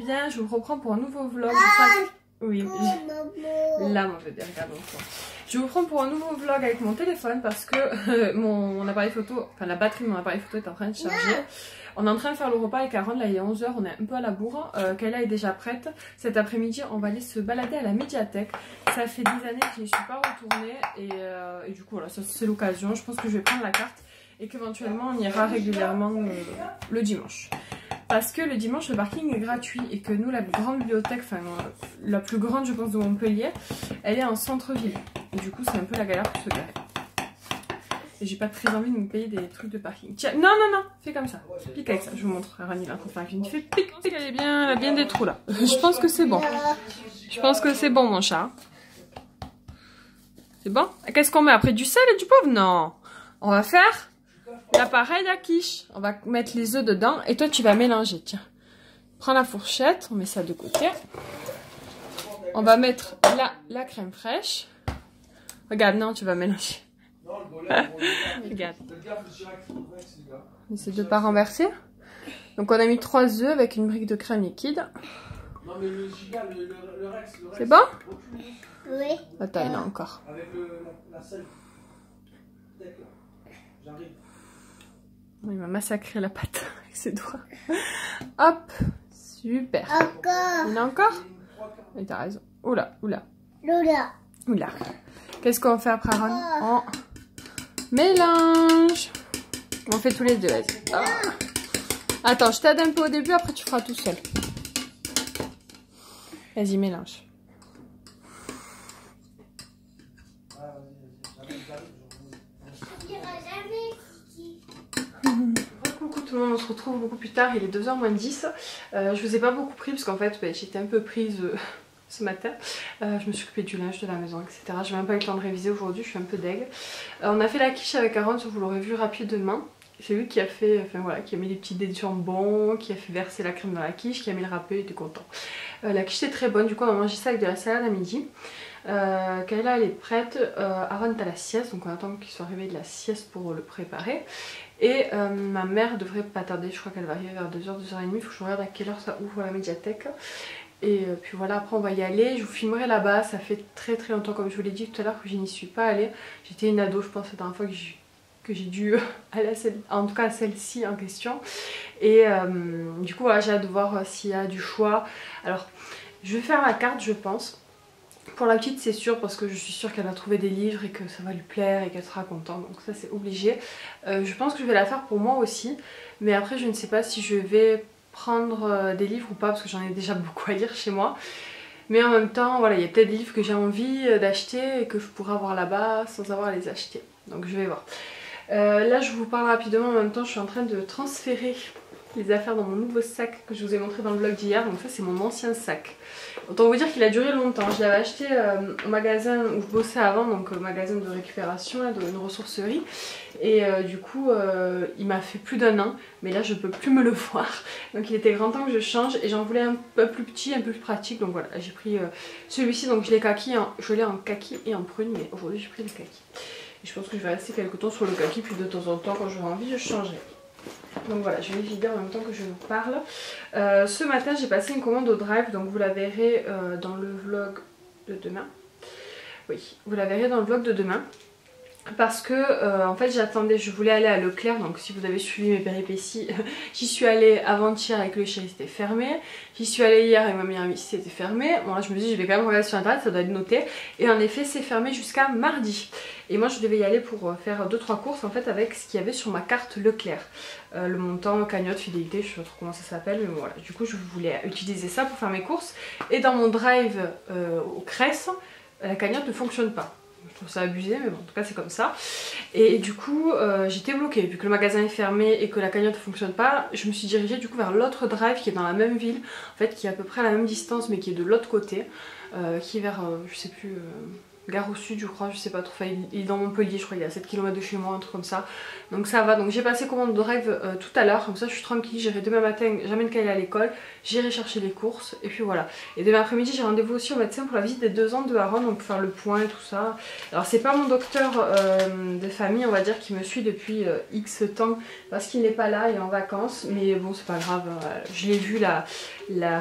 bien? Je vous reprends pour un nouveau vlog. Oui, là mon bébé, regarde encore. Je vous prends pour un nouveau vlog avec mon téléphone parce que mon appareil photo, enfin la batterie de mon appareil photo est en train de charger. On est en train de faire le repas avec Aaron, là il est 11 h, on est un peu à la bourre. Kayla est déjà prête. Cet après-midi, on va aller se balader à la médiathèque. Ça fait 10 années que je n'y suis pas retournée et du coup voilà, c'est l'occasion. Je pense que je vais prendre la carte et qu'éventuellement on ira régulièrement le dimanche. Parce que le dimanche le parking est gratuit et que nous la grande bibliothèque, enfin la plus grande je pense de Montpellier, elle est en centre-ville. Et du coup c'est un peu la galère pour se garer. Et j'ai pas très envie de me payer des trucs de parking. Tiens, non, fais comme ça. Pique avec ça, je vous montre. Rani il est en train de faire une fille. Pique, elle a bien des trous là. Je pense que c'est bon. Je pense que c'est bon mon chat. C'est bon? Qu'est-ce qu'on met après? Du sel et du poivre? Non. On va faire l'appareil à quiche. On va mettre les œufs dedans et toi tu vas mélanger. Tiens, prends la fourchette, on met ça de côté. On va mettre la crème fraîche. Regarde, non, tu vas mélanger. Regarde. Essaye de ne pas renverser. Donc on a mis 3 œufs avec une brique de crème liquide. C'est bon? Oui. Attends, il y en a encore. Il m'a massacré la pâte avec ses doigts. Hop, super. Encore. Il y en a encore? Oui, t'as raison. Oula. Qu'est-ce qu'on fait après, Aaron? On mélange. On fait tous les deux, vas-y. Ah. Attends, je t'aide un peu au début, après tu feras tout seul. Vas-y, mélange. Coucou tout le monde, on se retrouve beaucoup plus tard, il est 2 h moins 10. Je vous ai pas beaucoup pris parce qu'en fait j'étais un peu prise ce matin. Je me suis occupée du linge de la maison, etc. Je n'ai même pas eu le temps de réviser aujourd'hui, je suis un peu deg. On a fait la quiche avec Aaron, vous l'aurez vu rapidement. C'est lui qui a fait, enfin voilà, qui a mis les petits dés de jambon, qui a fait verser la crème dans la quiche, qui a mis le râpé, il était content. La quiche est très bonne, du coup on a mangé ça avec de la salade à midi. Kayla elle est prête, Aaron est à la sieste, donc on attend qu'il soit réveillé de la sieste pour le préparer. Et ma mère devrait pas tarder, je crois qu'elle va arriver vers 2 h, 2 h 30, il faut que je regarde à quelle heure ça ouvre la médiathèque. Et puis voilà, après on va y aller, je vous filmerai là-bas, ça fait très longtemps comme je vous l'ai dit tout à l'heure que je n'y suis pas allée. J'étais une ado je pense la dernière fois que j'ai dû aller à en tout cas à celle-ci en question. Et du coup voilà, j'ai hâte de voir s'il y a du choix. Alors je vais faire la carte je pense. Pour la petite c'est sûr parce que je suis sûre qu'elle va trouver des livres et que ça va lui plaire et qu'elle sera contente, donc ça c'est obligé. Je pense que je vais la faire pour moi aussi, mais après je ne sais pas si je vais prendre des livres ou pas parce que j'en ai déjà beaucoup à lire chez moi. Mais en même temps voilà, il y a peut-être des livres que j'ai envie d'acheter et que je pourrais avoir là-bas sans avoir à les acheter, donc je vais voir. Là je vous parle rapidement, en même temps je suis en train de transférer les affaires dans mon nouveau sac que je vous ai montré dans le vlog d'hier. Donc ça c'est mon ancien sac. Autant vous dire qu'il a duré longtemps. Je l'avais acheté au magasin où je bossais avant, donc au magasin de récupération, là, une ressourcerie. Et du coup il m'a fait plus d'1 an, mais là je peux plus me le voir. Donc il était grand temps que je change et j'en voulais un peu plus petit, un peu plus pratique. Donc voilà, j'ai pris celui-ci, donc je l'ai en kaki et en prune, mais aujourd'hui j'ai pris le kaki. Et je pense que je vais rester quelques temps sur le kaki, puis de temps en temps quand j'aurai envie je changerai. Donc voilà, je vais les vider en même temps que je vous parle. Ce matin j'ai passé une commande au drive, donc vous la verrez dans le vlog de demain. Oui, vous la verrez dans le vlog de demain. Parce que en fait j'attendais, je voulais aller à Leclerc, donc si vous avez suivi mes péripéties, j'y suis allée avant-hier avec le chéri, c'était fermé. J'y suis allée hier avec ma meilleure amie, c'était fermé. Bon là je me dis je vais quand même regarder sur internet, ça doit être noté. Et en effet c'est fermé jusqu'à mardi. Et moi je devais y aller pour faire 2-3 courses en fait avec ce qu'il y avait sur ma carte Leclerc. Le montant, cagnotte, fidélité, je sais pas trop comment ça s'appelle, mais bon, voilà. Du coup je voulais utiliser ça pour faire mes courses. Et dans mon drive au Cress, la cagnotte ne fonctionne pas. Je trouve ça abusé, mais bon, en tout cas c'est comme ça. Et du coup j'étais bloquée, vu que le magasin est fermé et que la cagnotte ne fonctionne pas. Je me suis dirigée du coup vers l'autre drive qui est dans la même ville, en fait qui est à peu près à la même distance mais qui est de l'autre côté, qui est vers, je sais plus, Gare au Sud je crois, je sais pas trop, enfin, il est dans Montpellier je crois, il est à 7 km de chez moi, un truc comme ça. Donc ça va, donc j'ai passé commande de rêve tout à l'heure, comme ça je suis tranquille, j'irai demain matin, j'amène Kyle à l'école, j'irai chercher les courses et puis voilà. Et demain après-midi j'ai rendez-vous aussi au médecin pour la visite des 2 ans de Aaron, donc pour faire le point et tout ça. Alors c'est pas mon docteur de famille on va dire qui me suit depuis X temps parce qu'il n'est pas là, il est en vacances, mais bon c'est pas grave, je l'ai vu, la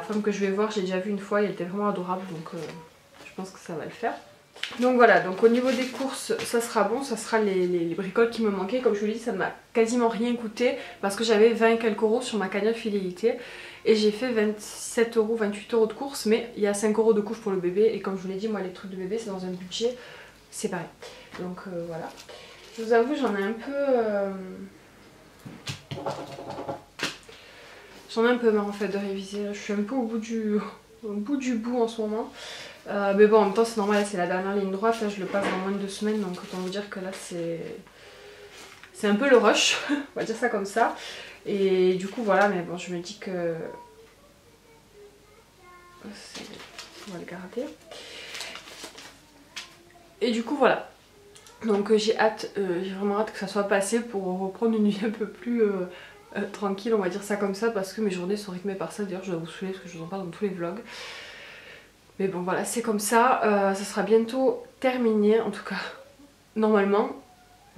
femme que je vais voir, j'ai déjà vu une fois, elle était vraiment adorable donc je pense que ça va le faire. Donc voilà, donc au niveau des courses ça sera bon, ça sera les bricoles qui me manquaient. Comme je vous l'ai dit, ça ne m'a quasiment rien coûté parce que j'avais 20 et quelques euros sur ma cagnotte fidélité et j'ai fait 27 euros, 28 euros de courses, mais il y a 5 euros de couche pour le bébé et comme je vous l'ai dit, moi les trucs de bébé c'est dans un budget séparé. Donc voilà, je vous avoue j'en ai un peu marre en fait de réviser, je suis un peu au bout du bout en ce moment. Mais bon en même temps c'est normal, c'est la dernière ligne droite, là je le passe dans moins de 2 semaines donc autant vous dire que là c'est un peu le rush, on va dire ça comme ça. Et du coup voilà, mais bon je me dis que on va le garder. Et du coup voilà, donc j'ai hâte, j'ai vraiment hâte que ça soit passé pour reprendre une vie un peu plus tranquille, on va dire ça comme ça, parce que mes journées sont rythmées par ça. D'ailleurs je dois vous saouler parce que je vous en parle dans tous les vlogs. Mais bon voilà, c'est comme ça, ça sera bientôt terminé en tout cas, normalement,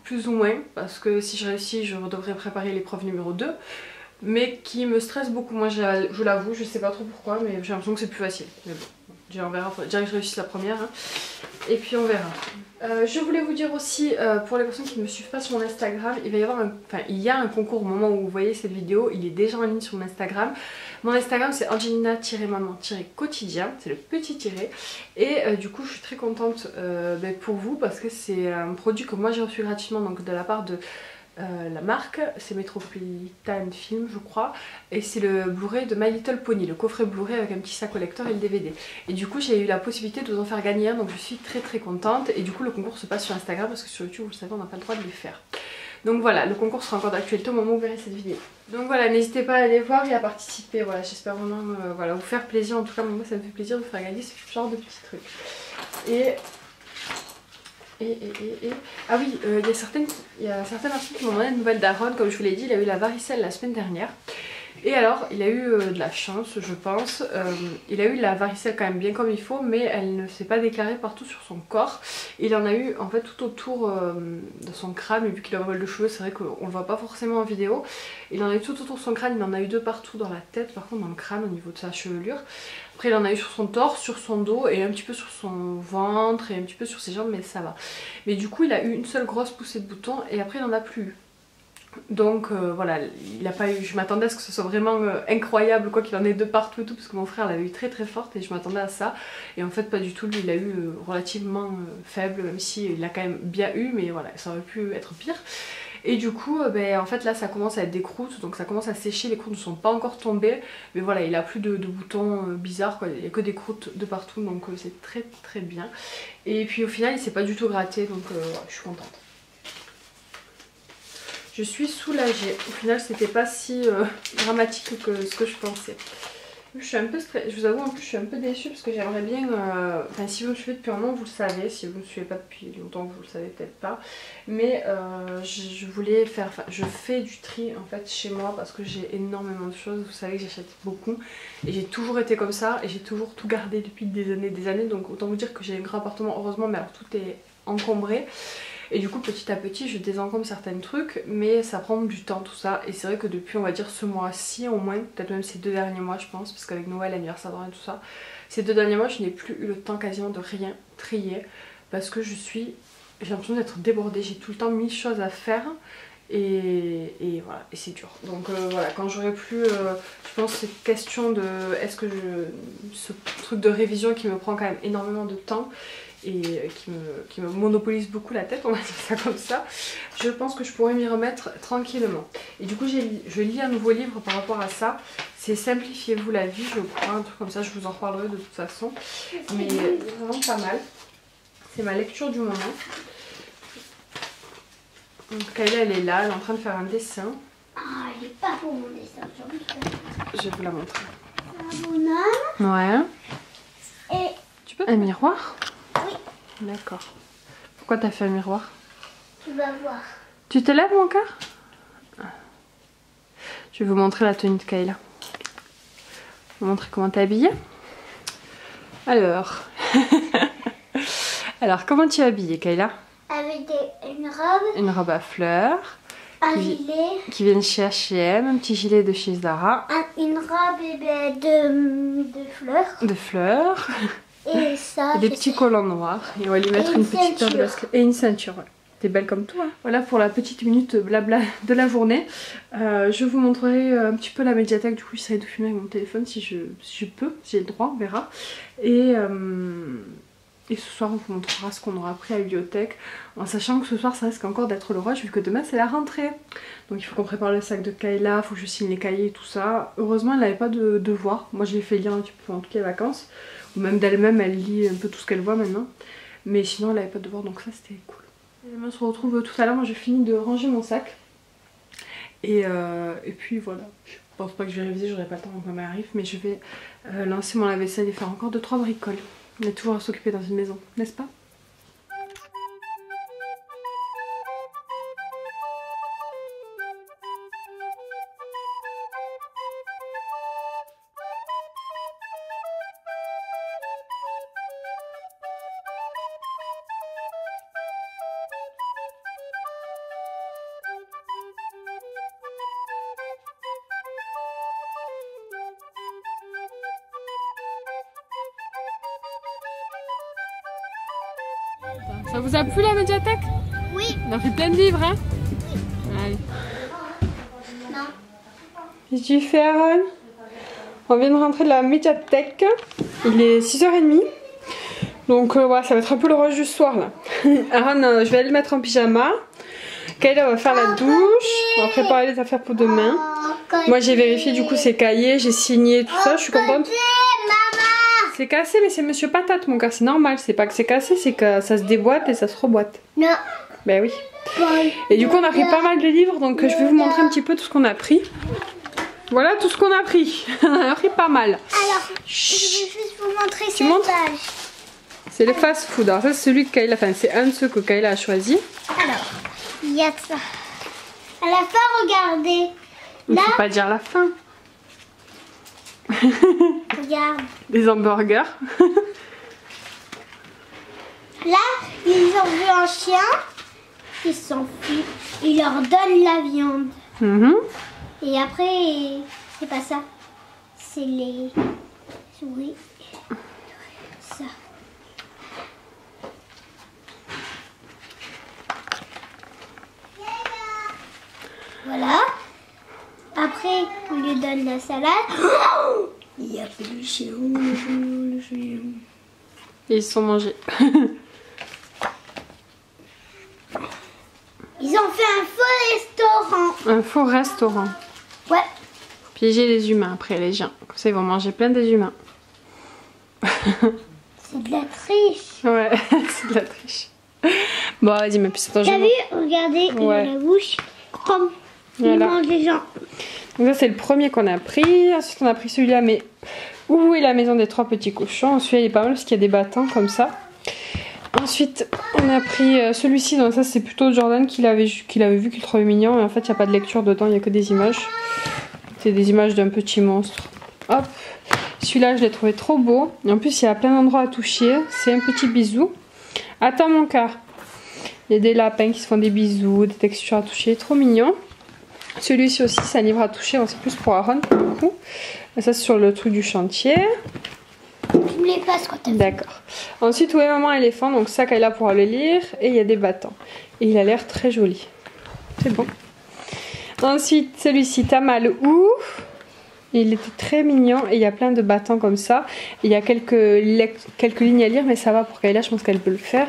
plus ou moins, parce que si je réussis je devrais préparer l'épreuve numéro 2, mais qui me stresse beaucoup, moi je l'avoue, je sais pas trop pourquoi, mais j'ai l'impression que c'est plus facile. Mais bon, déjà on verra, déjà que je réussisse la première, hein, et puis on verra. Je voulais vous dire aussi, pour les personnes qui ne me suivent pas sur mon Instagram, il y a un concours au moment où vous voyez cette vidéo, il est déjà en ligne sur mon Instagram. Mon Instagram c'est angelina-maman-quotidien, c'est le petit tiré. Et du coup je suis très contente pour vous parce que c'est un produit que moi j'ai reçu gratuitement donc de la part de la marque, c'est Metropolitan Film je crois, et c'est le Blu-ray de My Little Pony, le coffret Blu-ray avec un petit sac au lecteur et le DVD. Et du coup j'ai eu la possibilité de vous en faire gagner un, donc je suis très contente. Et du coup le concours se passe sur Instagram parce que sur YouTube vous le savez on n'a pas le droit de les faire. Donc voilà, le concours sera encore d'actualité au moment où vous verrez cette vidéo. Donc voilà, n'hésitez pas à aller voir et à participer, voilà, j'espère vraiment voilà, vous faire plaisir. En tout cas moi ça me fait plaisir de vous faire gagner ce genre de petits trucs. Ah oui, il y a certaines personnes qui m'ont demandé une nouvelle d'Aaron. Comme je vous l'ai dit, il a eu la varicelle la semaine dernière. Et alors, il a eu de la chance, je pense. Il a eu la varicelle quand même bien comme il faut, mais elle ne s'est pas déclarée partout sur son corps. Il en a eu en fait tout autour de son crâne, et vu qu'il a un vol de cheveux, c'est vrai qu'on le voit pas forcément en vidéo. Il en a eu tout autour de son crâne, il en a eu 2 partout dans la tête, par contre dans le crâne au niveau de sa chevelure. Après il en a eu sur son torse, sur son dos et un petit peu sur son ventre et un petit peu sur ses jambes, mais ça va. Mais du coup il a eu une seule grosse poussée de boutons et après il n'en a plus eu. Donc voilà, il a pas eu, je m'attendais à ce que ce soit vraiment incroyable quoi, qu'il en ait 2 partout et tout, parce que mon frère l'avait eu très forte et je m'attendais à ça. Et en fait pas du tout, lui il a eu relativement faible, même si il a quand même bien eu, mais voilà, ça aurait pu être pire. Et du coup en fait là ça commence à être des croûtes, donc ça commence à sécher, les croûtes ne sont pas encore tombées, mais voilà il a plus de boutons bizarres quoi, il n'y a que des croûtes de partout, donc c'est très bien. Et puis au final il s'est pas du tout gratté, donc je suis contente. Je suis soulagée. Au final, c'était pas si dramatique que ce que je pensais. Je suis un peu stressée. Je vous avoue, en plus, je suis un peu déçue parce que j'aimerais bien... Enfin, si vous me suivez depuis un moment, vous le savez. Si vous ne me suivez pas depuis longtemps, vous le savez peut-être pas. Mais je voulais faire... Enfin, je fais du tri en fait chez moi parce que j'ai énormément de choses. Vous savez que j'achète beaucoup. Et j'ai toujours été comme ça. Et j'ai toujours tout gardé depuis des années. Donc autant vous dire que j'ai un grand appartement, heureusement. Mais alors tout est encombré. Et du coup petit à petit je désencombre certains trucs, mais ça prend du temps tout ça. Et c'est vrai que depuis on va dire ce mois-ci au moins, peut-être même ces 2 derniers mois je pense, parce qu'avec Noël, l'anniversaire et tout ça, ces 2 derniers mois je n'ai plus eu le temps quasiment de rien trier, parce que j'ai l'impression d'être débordée, j'ai tout le temps 1000 choses à faire. Et voilà, et c'est dur. Donc voilà, quand j'aurai plus, je pense c'est question de, ce truc de révision qui me prend quand même énormément de temps et qui me monopolise beaucoup la tête, on va dire ça comme ça, je pense que je pourrais m'y remettre tranquillement. Et du coup je lis un nouveau livre par rapport à ça, c'est Simplifiez-vous la vie je crois, un truc comme ça, je vous en reparlerai de toute façon, mais vraiment pas mal, c'est ma lecture du moment. Donc Kayla elle est là, elle est en train de faire un dessin. Ah, elle est pas pour mon dessin, je vais vous la montrer. Un bonhomme. Ouais. Et tu peux un miroir? oui. D'accord. Pourquoi t'as fait un miroir? Tu vas voir. Tu te lèves mon cœur? Je vais vous montrer la tenue de Kayla. Je vais vous montrer comment t'es habillée. Alors... Alors, comment tu es habillée, Kayla? Avec une robe. Une robe à fleurs. Un gilet. Qui vient de chez H&M, un petit gilet de chez Zara. Une robe de fleurs. De fleurs. Et ça. Et des petits collants noirs. Et on va lui mettre une petite paire de baskets. Et une ceinture, ouais. T'es belle comme toi. Hein. Voilà pour la petite minute blabla de la journée. Je vous montrerai un petit peu la médiathèque. Du coup, j'essaierai de filmer avec mon téléphone si je peux, si j'ai le droit, on verra. Et ce soir, on vous montrera ce qu'on aura appris à la bibliothèque. En sachant que ce soir, ça risque encore d'être le rush vu que demain, c'est la rentrée. Donc, il faut qu'on prépare le sac de Kayla, il faut que je signe les cahiers et tout ça. Heureusement, elle n'avait pas de devoirs. Moi, je l'ai fait lire un petit peu pendant toutes les vacances. Ou même d'elle-même, elle lit un peu tout ce qu'elle voit maintenant. Mais sinon, elle n'avait pas de devoirs, donc ça, c'était cool. Et on se retrouve tout à l'heure. Moi, j'ai fini de ranger mon sac. Et puis voilà. Je pense pas que je vais réviser, j'aurai pas le temps quand elle arrive. Mais je vais lancer mon lave-vaisselle et faire encore 2-3 bricoles. On est toujours à s'occuper dans une maison, n'est-ce pas? Ça vous a plu la médiathèque? Oui. On a pris plein de livres, hein? Oui. Allez. Non. Qu'est-ce que tu fais, Aaron? On vient de rentrer de la médiathèque. Il est 6h30. Donc voilà, ça va être un peu le rush du soir là. Aaron, je vais aller le mettre en pyjama. Kayla va faire la douche. On va préparer les affaires pour demain. Moi j'ai vérifié du coup ses cahiers, j'ai signé tout ça, je suis contente. C'est cassé, mais c'est Monsieur Patate, mon gars, c'est normal. C'est pas que c'est cassé, c'est que ça se déboîte et ça se reboîte. Non. Ben oui. Et du coup, on a pris pas mal de livres, donc je vais vous montrer un petit peu tout ce qu'on a pris. Voilà tout ce qu'on a pris. On a pris pas mal. Alors, je vais juste vous montrer Tu cette montres? page. C'est le fast food. Alors, ça, c'est celui que Kayla, enfin, c'est un de ceux que Kayla a choisi. Alors, il y a ça. À la fin, regardez. Il Là, faut pas dire la fin. regarde. Des hamburgers. Là, ils ont vu un chien. Ils s'enfuient. Ils leur donnent la viande. Et après, c'est pas ça. C'est les souris. Ça. Voilà. Après, on lui donne la salade. Oh, il y a fait le chien. Et ils se sont mangés. Ils ont fait un faux restaurant. Un faux restaurant. Ouais. Piéger les humains après, les gens. Comme ça, ils vont manger plein des humains. C'est de la triche. Ouais, c'est de la triche. Bon, vas-y, ma puce, attends, T'as vu? Regardez, il a la bouche. Comme il Voilà. mange les gens. Donc ça, c'est le premier qu'on a pris. Ensuite, on a pris celui-là, mais où est la maison des 3 petits cochons? Celui-là, il est pas mal parce qu'il y a des battants comme ça. Ensuite, on a pris celui-ci. Donc ça, c'est plutôt Jordan qui l'avait vu, qu'il trouvait mignon. Mais en fait, il n'y a pas de lecture dedans, il n'y a que des images. C'est des images d'un petit monstre. Hop. Celui-là, je l'ai trouvé trop beau. Et en plus, il y a plein d'endroits à toucher. C'est un petit bisou. Attends, mon cœur. Il y a des lapins qui se font des bisous, des textures à toucher. Trop mignon. Celui-ci aussi, c'est un livre à toucher. C'est plus pour Aaron, pour le coup. Et ça, c'est sur le truc du chantier. Tu me les passes quand t'as vu. D'accord. Ensuite, où est maman éléphant? Donc ça, Kayla pourra le lire. Et il y a des battants. Et il a l'air très joli. C'est bon. Ensuite, celui-ci, t'as mal où? Il était très mignon et il y a plein de battants comme ça. Et il y a quelques lignes à lire, mais ça va pour Kayla, je pense qu'elle peut le faire.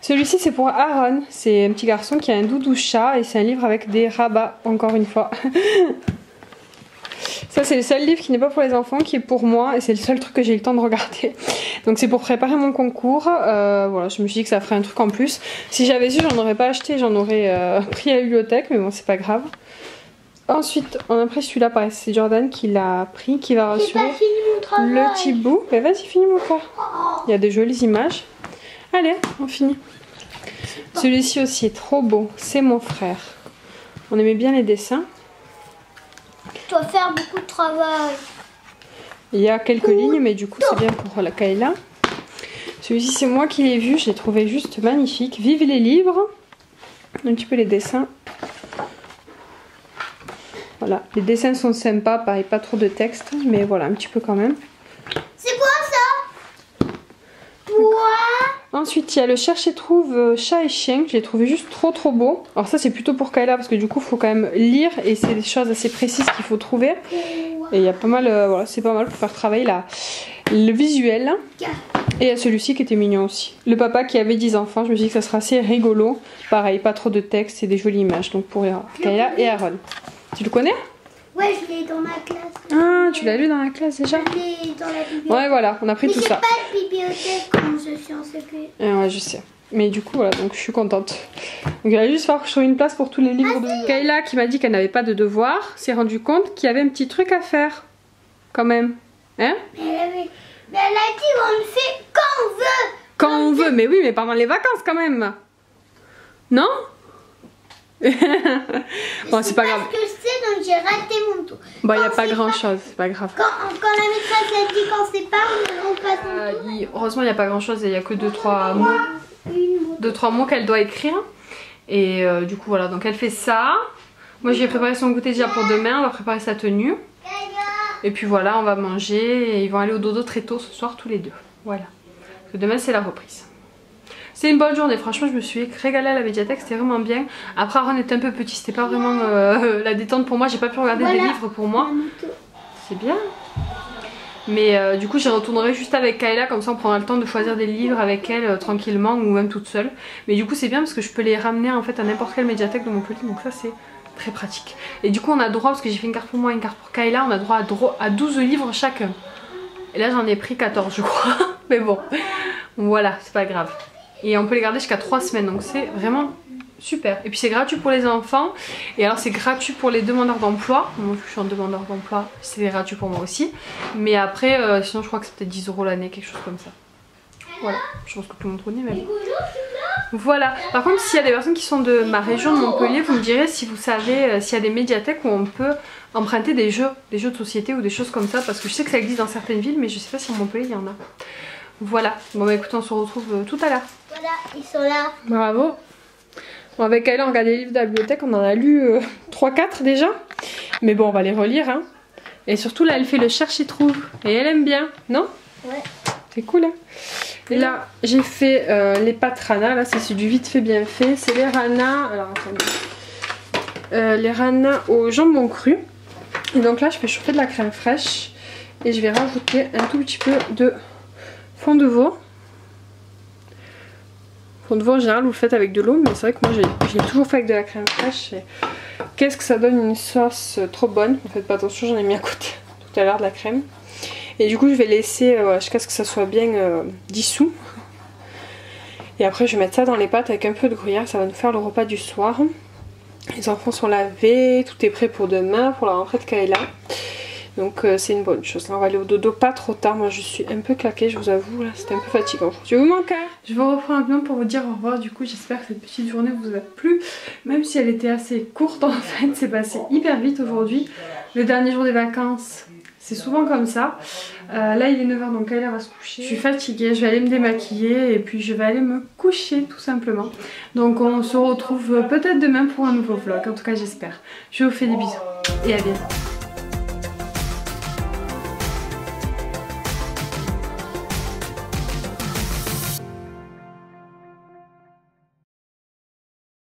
Celui-ci, c'est pour Aaron. C'est un petit garçon qui a un doudou chat et c'est un livre avec des rabats, encore une fois. Ça, c'est le seul livre qui n'est pas pour les enfants, qui est pour moi et c'est le seul truc que j'ai eu le temps de regarder. Donc c'est pour préparer mon concours. Voilà, je me suis dit que ça ferait un truc en plus. Si j'avais su, j'en aurais pas acheté, j'en aurais pris à la bibliothèque, mais bon, c'est pas grave. Ensuite, on a pris celui-là, pareil, c'est Jordan qui l'a pris, qui va J'ai rassurer pas fini mon travail. le petit bout. Mais vas-y, finis mon cœur. Il y a des jolies images. Allez, on finit. Celui-ci aussi est trop beau. C'est mon frère. On aimait bien les dessins. Tu dois faire beaucoup de travail. Il y a quelques lignes, mais du coup, c'est bien pour la Kayla. Celui-ci, c'est moi qui l'ai vu. Je l'ai trouvé juste magnifique. Vive les livres. Un petit peu les dessins. Voilà, les dessins sont sympas. Pareil, pas trop de texte, mais voilà, un petit peu quand même. C'est quoi ça? Quoi? Ensuite, il y a le Cherche et Trouve chat et chien. Je l'ai trouvé juste trop beau. Alors ça, c'est plutôt pour Kayla parce que du coup, il faut quand même lire et c'est des choses assez précises qu'il faut trouver. Et il y a pas mal, voilà, c'est pas mal pour faire travailler le visuel. Et il y a celui-ci qui était mignon aussi. Le papa qui avait 10 enfants, je me suis dit que ça sera assez rigolo. Pareil, pas trop de texte et des jolies images. Donc pour Kayla et Aaron. Tu le connais? Ouais, je l'ai dans ma classe. Ah, tu l'as lu dans la classe déjà? Je l'ai dans la bibliothèque. Ouais, voilà, on a pris tout ça. Mais c'est pas de bibliothèque quand je suis en CP. Ouais, je sais. Mais du coup, voilà, donc je suis contente. Donc il va juste falloir que je trouve une place pour tous les livres de Kayla qui m'a dit qu'elle n'avait pas de devoir. S'est rendu compte qu'il y avait un petit truc à faire. Quand même. Hein? Mais elle a dit on le fait quand on veut. Quand on veut, mais oui, mais pendant les vacances quand même. Non? Bon, c'est pas grave. Parce que je sais, donc j'ai raté mon tour. Bon, il n'y a pas grand chose, c'est pas grave. Quand la maîtresse a dit quand c'est pas, on passe mon tour. Heureusement, il n'y a pas grand chose, il n'y a que 2-3 mots. 2-3 mots qu'elle doit écrire. Et du coup, voilà, donc elle fait ça. Moi, j'ai préparé son goûter déjà pour demain, on va préparer sa tenue. Et puis voilà, on va manger et ils vont aller au dodo très tôt ce soir, tous les deux. Voilà. Parce que demain, c'est la reprise. C'est une bonne journée, franchement je me suis régalée à la médiathèque, c'était vraiment bien. Après Aaron était un peu petit, c'était pas vraiment la détente pour moi, j'ai pas pu regarder des livres pour moi. C'est bien. Mais du coup j'y retournerai juste avec Kayla, comme ça on prendra le temps de choisir des livres avec elle tranquillement ou même toute seule. Mais du coup c'est bien parce que je peux les ramener en fait à n'importe quelle médiathèque de Montpellier, donc ça c'est très pratique. Et du coup on a droit, parce que j'ai fait une carte pour moi et une carte pour Kayla, on a droit à 12 livres chacun. Et là j'en ai pris 14 je crois, mais bon, voilà, c'est pas grave. Et on peut les garder jusqu'à 3 semaines, donc c'est vraiment super. Et puis c'est gratuit pour les enfants. Et alors c'est gratuit pour les demandeurs d'emploi. Moi je suis en demandeur d'emploi, c'est gratuit pour moi aussi. Mais après, sinon je crois que c'est peut-être 10 € l'année, quelque chose comme ça. Voilà, je pense que tout le monde connaît même. Voilà, par contre s'il y a des personnes qui sont de ma région de Montpellier, vous me direz si vous savez s'il y a des médiathèques où on peut emprunter des jeux de société ou des choses comme ça. Parce que je sais que ça existe dans certaines villes, mais je sais pas si en Montpellier il y en a. Voilà, bon bah écoutez, on se retrouve tout à l'heure. Voilà, ils sont là. Bravo. Bon, avec Kayla, on regarde les livres de la bibliothèque, on en a lu 3-4 déjà. Mais bon, on va les relire. Hein. Et surtout là, elle fait le cherche et trouve. Et elle aime bien, non? Ouais. C'est cool, hein. Et là, j'ai fait les pâtes Rana. Là, c'est du vite fait, bien fait. C'est les Rana. Alors, attendez. Les Rana au jambon cru. Et donc là, je fais chauffer de la crème fraîche. Et je vais rajouter un tout petit peu de fond de veau. Fond de veau en général vous le faites avec de l'eau, mais c'est vrai que moi j'ai toujours fait avec de la crème fraîche. Qu'est-ce que ça donne une sauce trop bonne. Ne faites pas attention, j'en ai mis à côté tout à l'heure de la crème. Et du coup je vais laisser jusqu'à ce que ça soit bien dissous. Et après je vais mettre ça dans les pâtes avec un peu de gruyère, ça va nous faire le repas du soir. Les enfants sont lavés, tout est prêt pour demain, pour la rentrée de Kayla. Donc c'est une bonne chose. Là on va aller au dodo pas trop tard. Moi je suis un peu claquée, je vous avoue. Là c'était un peu fatigant. Je vous manque. Je vous reprends un peu pour vous dire au revoir. Du coup j'espère que cette petite journée vous a plu. Même si elle était assez courte en fait. C'est passé hyper vite aujourd'hui. Le dernier jour des vacances. C'est souvent comme ça. Là il est 9 h donc elle va se coucher. Je suis fatiguée, je vais aller me démaquiller et puis je vais aller me coucher tout simplement. Donc on se retrouve peut-être demain pour un nouveau vlog. En tout cas j'espère. Je vous fais des bisous et à bientôt.